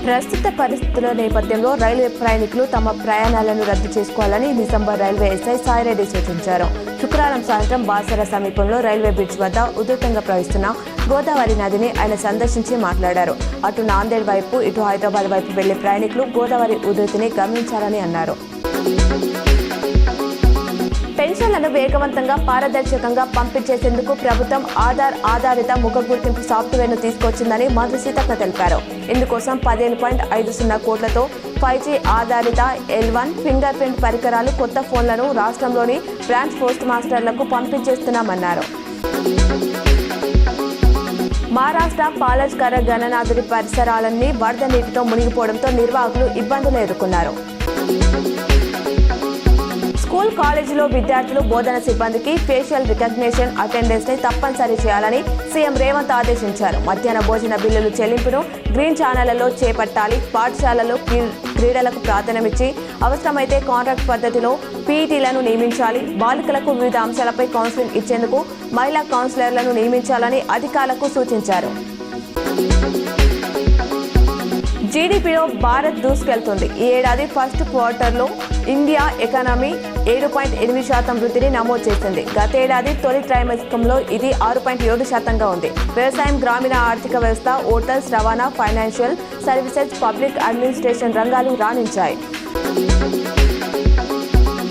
ప్రస్తుత పరిస్థితుల నేపథ్యంలో రైల్వే ప్రయాణికులు తమ ప్రయాణాలను రద్దు చేసుకోవాలని నిజామాబాద్ రైల్వే ఎస్ఐ సాయిరెడ్డి సూచించారు. శుక్రవారం సాయంత్రం బాసర సమీపంలో రైల్వే బ్రిడ్జ్ వద్ద ఉధృతంగా ప్రవహిస్తున్న గోదావరి నదిని ఆయన సందర్శించి మాట్లాడారు. అటు నాందేడ్ వైపు ఇటు హైదరాబాద్ వైపు వెళ్లే ప్రయాణికులు గోదావరి ఉధృతిని గమనించాలని అన్నారు. పెన్షన్లను వేగవంతంగా పారదర్శకంగా పంపించేందుకు ప్రభుత్వం ఆధార్ ఆధారిత ముఖ గుర్తింపు సాఫ్ట్వేర్ను తీసుకొచ్చిందని మంత్రి సీతక్క తెలిపారు. ఇందుకోసం 15.50 కోట్లతో 5G ఆధారిత L1 ఫింగర్ ప్రింట్ పరికరాలు కొత్త ఫోన్లను రాష్ట్రంలోని బ్రాంచ్ పోస్ట్ మాస్టర్లకు పంపించేస్తున్నామన్నారు. మహారాష్ట్ర పాలజ్కర గణనాథుడి పరిసరాలన్నీ వరద నీటితో మునిగిపోవడంతో నిర్వాహకులు ఇబ్బందులు ఎదుర్కొన్నారు. స్కూల్ కాలేజీలో విద్యార్థులు బోధన సిబ్బందికి ఫేషియల్ రికగ్నిషన్ అటెండెన్స్ ని తప్పనిసరి చేయాలని సీఎం రేవంత్ ఆదేశించారు. మధ్యాహ్న భోజన బిల్లుల చెల్లింపును గ్రీన్ ఛానళ్లలో చేపట్టాలి. పాఠశాలలో క్రీడలకు ప్రాధాన్యమిచ్చి అవసరమైతే కాంట్రాక్ట్ పద్ధతిలో పీఈటీలను నియమించాలి. బాలికలకు వివిధ అంశాలపై కౌన్సిలింగ్ ఇచ్చేందుకు మహిళా కౌన్సిలర్లను నియమించాలని అధికారులకు సూచించారు. జీడీపీలో భారత్ దూసుకెళ్తుంది. ఈ ఏడాది ఫస్ట్ క్వార్టర్లో ఇండియా ఎకానమీ 7.8% వృద్ధిని నమోదు చేసింది. గతేడాది తొలి త్రైమాసికంలో ఇది 6.7% ఉంది. వ్యవసాయం, గ్రామీణ ఆర్థిక వ్యవస్థ, హోటల్స్, రవాణా, ఫైనాన్షియల్ సర్వీసెస్, పబ్లిక్ అడ్మినిస్ట్రేషన్ రంగాలు రాణించాయి.